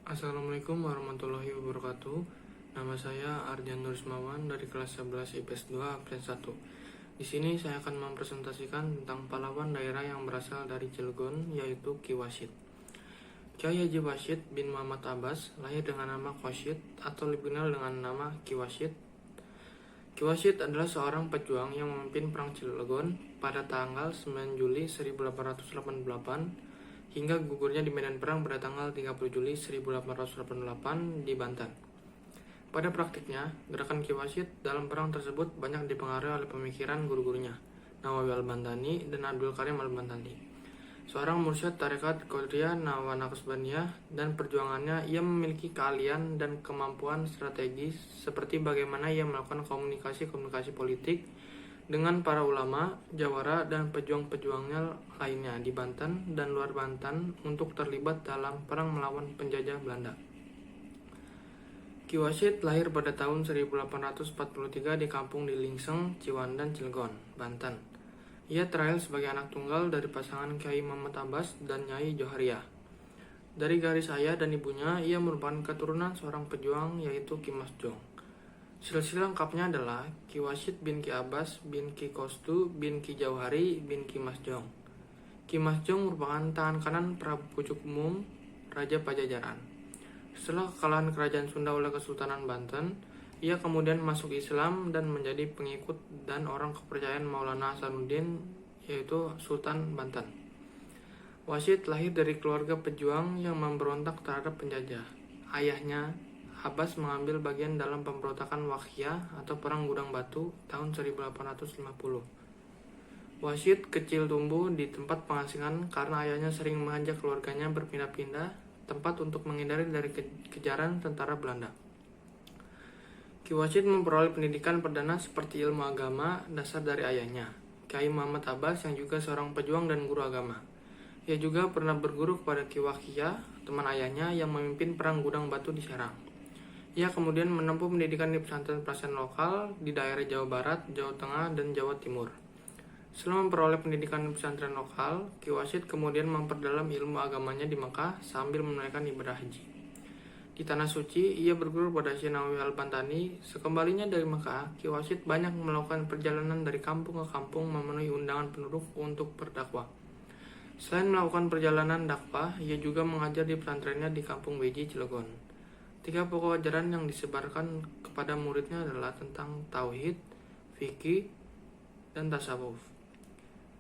Assalamualaikum warahmatullahi wabarakatuh. Nama saya Arjan Nurismawan dari kelas 11 IPS 2 absen 1. Di sini saya akan mempresentasikan tentang pahlawan daerah yang berasal dari Cilegon, yaitu Ki Wasid. Kiai Haji Wasid bin Muhammad Abbas lahir dengan nama Qasid atau lebih dikenal dengan nama Ki Wasid. Ki Wasid adalah seorang pejuang yang memimpin Perang Cilegon pada tanggal 9 Juli 1888 hingga gugurnya di medan perang pada tanggal 30 Juli 1888 di Banten. Pada praktiknya, gerakan Ki Wasid dalam perang tersebut banyak dipengaruhi oleh pemikiran guru-gurunya, Nawawi Al-Bantani dan Abdul Karim Al-Bantani. Seorang mursyid tarekat Qadiriyah Naqsbaniyah, dan perjuangannya ia memiliki keahlian dan kemampuan strategis seperti bagaimana ia melakukan komunikasi politik dengan para ulama, jawara, dan pejuang-pejuangnya lainnya di Banten dan luar Banten untuk terlibat dalam perang melawan penjajah Belanda. Ki Wasid lahir pada tahun 1843 di kampung di Lingseng, Ciwandan, Cilegon, Banten. Ia terlahir sebagai anak tunggal dari pasangan Kiai Muhammad Abbas dan Nyai Johariah. Dari garis ayah dan ibunya, ia merupakan keturunan seorang pejuang yaitu Ki Mas Jong. Silsilah lengkapnya adalah Ki Wasid bin Ki Abbas bin Ki Kostu bin Ki Jauhari bin Ki Mas Jong. Ki Mas Jong merupakan tangan kanan Prabu Pucuk Umum Raja Pajajaran. Setelah kekalahan kerajaan Sunda oleh Kesultanan Banten, ia kemudian masuk Islam dan menjadi pengikut dan orang kepercayaan Maulana Hasanuddin, yaitu Sultan Banten. Wasid lahir dari keluarga pejuang yang memberontak terhadap penjajah. Ayahnya Abbas mengambil bagian dalam pemberontakan Wakhiyah atau Perang Gudang Batu tahun 1850. Wasid kecil tumbuh di tempat pengasingan karena ayahnya sering mengajak keluarganya berpindah-pindah tempat untuk menghindari dari kejaran tentara Belanda. Ki Wasid memperoleh pendidikan perdana seperti ilmu agama dasar dari ayahnya, Kiai Muhammad Abbas yang juga seorang pejuang dan guru agama. Ia juga pernah berguru kepada Ki Wakhiyah, teman ayahnya yang memimpin Perang Gudang Batu di Serang. Ia kemudian menempuh pendidikan di pesantren-pesantren lokal di daerah Jawa Barat, Jawa Tengah, dan Jawa Timur. Setelah memperoleh pendidikan di pesantren lokal, Ki Wasid kemudian memperdalam ilmu agamanya di Mekah sambil menunaikan ibadah haji. Di Tanah Suci, ia berguru pada Syekh Nawawi Al-Bantani. Sekembalinya dari Mekah, Ki Wasid banyak melakukan perjalanan dari kampung ke kampung memenuhi undangan penduduk untuk berdakwah. Selain melakukan perjalanan dakwah, ia juga mengajar di pesantrennya di Kampung Beji, Cilegon. 3 pokok ajaran yang disebarkan kepada muridnya adalah tentang tauhid, fikih, dan tasawuf.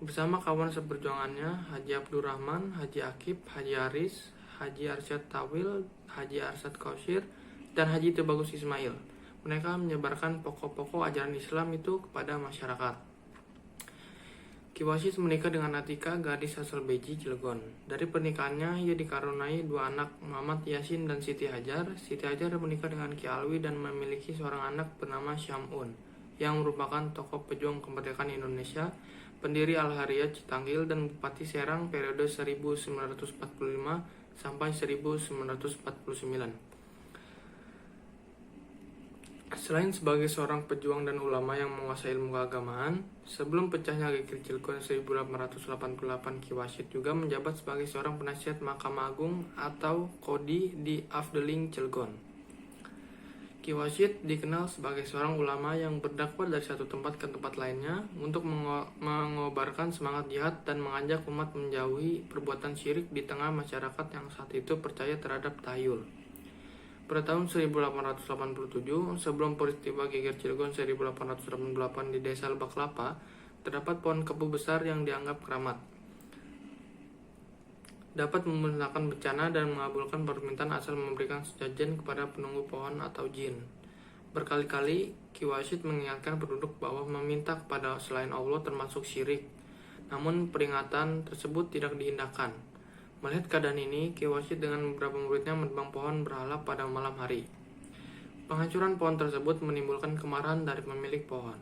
Bersama kawan seperjuangannya Haji Abdul Rahman, Haji Akib, Haji Aris, Haji Arsyad Tawil, Haji Arsyad Kausir, dan Haji Tebagus Ismail, mereka menyebarkan pokok-pokok ajaran Islam itu kepada masyarakat. Ki Wasid menikah dengan Atika, gadis asal Beji, Cilegon. Dari pernikahannya, ia dikaruniai 2 anak, Muhammad Yasin dan Siti Hajar. Siti Hajar menikah dengan Ki Alwi dan memiliki seorang anak bernama Syamun, yang merupakan tokoh pejuang kemerdekaan Indonesia, pendiri Al-Hariyah Citanggil, dan Bupati Serang periode 1945 sampai 1949. Selain sebagai seorang pejuang dan ulama yang menguasai ilmu keagamaan, sebelum pecahnya Gegeri Cilegon 1888, Ki Wasid juga menjabat sebagai seorang penasihat Mahkamah Agung atau Qodi di Afdeling Cilegon. Ki Wasid dikenal sebagai seorang ulama yang berdakwah dari satu tempat ke tempat lainnya untuk mengobarkan semangat jihad dan mengajak umat menjauhi perbuatan syirik di tengah masyarakat yang saat itu percaya terhadap tahyul. Pada tahun 1887, sebelum peristiwa Geger Cilegon 1888 di desa Lebak Kelapa, terdapat pohon kebu besar yang dianggap keramat, dapat memusnahkan bencana dan mengabulkan permintaan asal memberikan sesajen kepada penunggu pohon atau jin. Berkali-kali, Ki Wasid mengingatkan penduduk bahwa meminta kepada selain Allah termasuk syirik, namun peringatan tersebut tidak diindahkan. Melihat keadaan ini, Ki Wasid dengan beberapa muridnya menebang pohon berhala pada malam hari. Penghancuran pohon tersebut menimbulkan kemarahan dari pemilik pohon.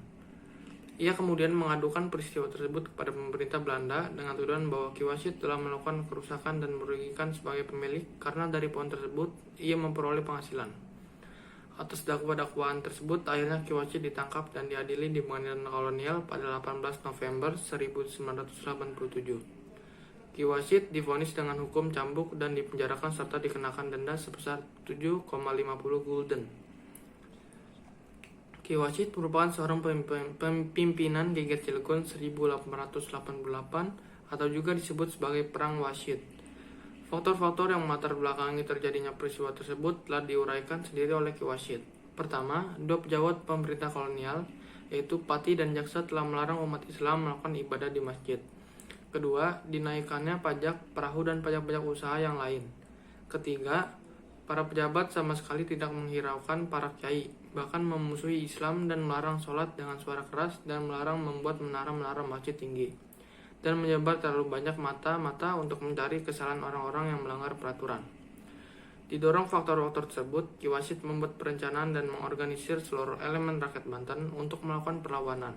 Ia kemudian mengadukan peristiwa tersebut kepada pemerintah Belanda dengan tuduhan bahwa Ki Wasid telah melakukan kerusakan dan merugikan sebagai pemilik karena dari pohon tersebut ia memperoleh penghasilan. Atas dakwaan tersebut, akhirnya Ki Wasid ditangkap dan diadili di pengadilan kolonial pada 18 November 1987. Ki Wasid divonis dengan hukum cambuk dan dipenjarakan serta dikenakan denda sebesar 7,50 gulden. Ki Wasid merupakan seorang pimpinan Geger Cilegon 1888 atau juga disebut sebagai Perang Wasid. Faktor-faktor yang melatar belakangi terjadinya peristiwa tersebut telah diuraikan sendiri oleh Ki Wasid. Pertama, dua pejabat pemerintah kolonial, yaitu Pati dan Jaksa, telah melarang umat Islam melakukan ibadah di masjid. Kedua, dinaikannya pajak perahu dan pajak-pajak usaha yang lain. Ketiga, para pejabat sama sekali tidak menghiraukan para kiai, bahkan memusuhi Islam dan melarang sholat dengan suara keras dan melarang membuat menara-menara masjid tinggi, dan menyebar terlalu banyak mata-mata untuk mencari kesalahan orang-orang yang melanggar peraturan. Didorong faktor-faktor tersebut, Ki Wasid membuat perencanaan dan mengorganisir seluruh elemen rakyat Banten untuk melakukan perlawanan.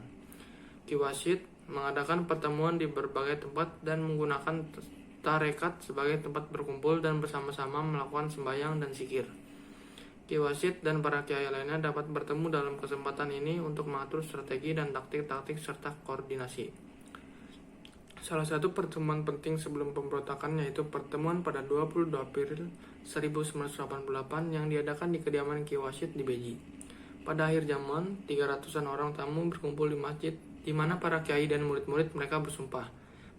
Ki Wasid mengadakan pertemuan di berbagai tempat dan menggunakan tarekat sebagai tempat berkumpul dan bersama-sama melakukan sembahyang dan zikir. Ki Wasid dan para kiai lainnya dapat bertemu dalam kesempatan ini untuk mengatur strategi dan taktik-taktik serta koordinasi. Salah satu pertemuan penting sebelum pemberontakan yaitu pertemuan pada 22 April 1988 yang diadakan di kediaman Ki Wasid di Beji. Pada akhir zaman, 300-an orang tamu berkumpul di masjid di mana para kiai dan murid-murid mereka bersumpah.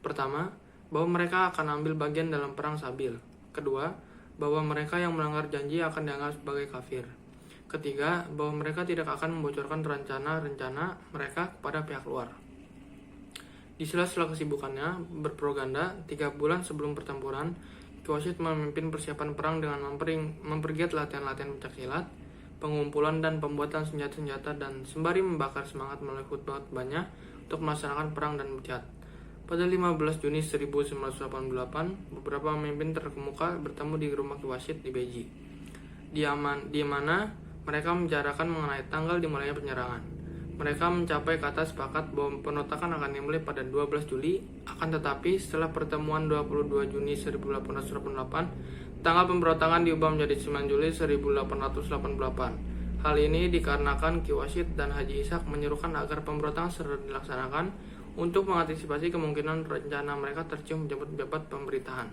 Pertama, bahwa mereka akan ambil bagian dalam perang Sabil. Kedua, bahwa mereka yang melanggar janji akan dianggap sebagai kafir. Ketiga, bahwa mereka tidak akan membocorkan rencana-rencana mereka kepada pihak luar. Di sela-sela kesibukannya berpropaganda, 3 bulan sebelum pertempuran, Ki Wasid memimpin persiapan perang dengan mempergiat latihan-latihan pencaksilat, pengumpulan dan pembuatan senjata-senjata, dan sembari membakar semangat melalui khutbah-khutbahnya untuk melaksanakan perang dan berjihad. Pada 15 Juni 1988, beberapa pemimpin terkemuka bertemu di rumah Ki Wasid di Beji, di mana mereka membicarakan mengenai tanggal dimulainya penyerangan. Mereka mencapai kata sepakat bahwa penolakan akan dimulai pada 12 Juli, akan tetapi setelah pertemuan 22 Juni 1888, tanggal pemberontakan diubah menjadi 9 Juli 1888. Hal ini dikarenakan Ki Wasid dan Haji Ishak menyerukan agar pemberontakan segera dilaksanakan untuk mengantisipasi kemungkinan rencana mereka tercium pejabat-pejabat pemerintahan.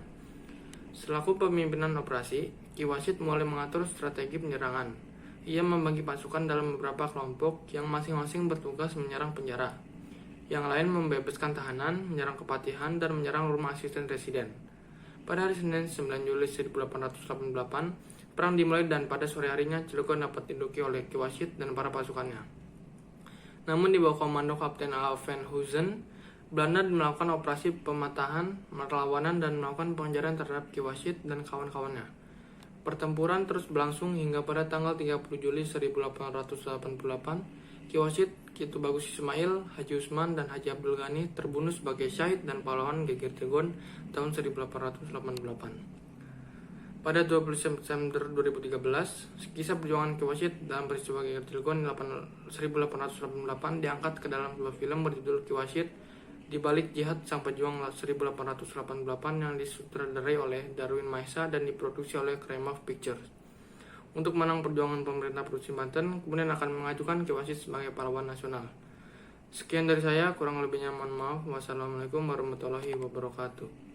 Selaku pemimpinan operasi, Ki Wasid mulai mengatur strategi penyerangan. Ia membagi pasukan dalam beberapa kelompok yang masing-masing bertugas menyerang penjara. Yang lain membebaskan tahanan, menyerang kepatihan, dan menyerang rumah asisten residen. Pada hari Senin 9 Juli 1888, perang dimulai dan pada sore harinya Cilegon dapat diduduki oleh Ki Wasid dan para pasukannya. Namun di bawah komando Kapten A. van Huizen, Belanda melakukan operasi pematahan, perlawanan, dan melakukan pengejaran terhadap Ki Wasid dan kawan-kawannya. Pertempuran terus berlangsung hingga pada tanggal 30 Juli 1888, Ki Wasid, Ki Tubagus Ismail, Haji Usman, dan Haji Abdul Ghani terbunuh sebagai syahid dan pahlawan Geger Cilegon tahun 1888. Pada 20 September 2013, kisah perjuangan Ki Wasid dalam peristiwa Geger Cilegon 1888 diangkat ke dalam sebuah film berjudul Ki Wasid di Balik Jihad Sang Pejuang 1888 yang disutradarai oleh Darwin Maesa dan diproduksi oleh Kremov Pictures. Untuk menang perjuangan pemerintah Provinsi Banten, kemudian akan mengajukan Ki Wasid sebagai pahlawan nasional. Sekian dari saya, kurang lebihnya mohon maaf. Wassalamualaikum warahmatullahi wabarakatuh.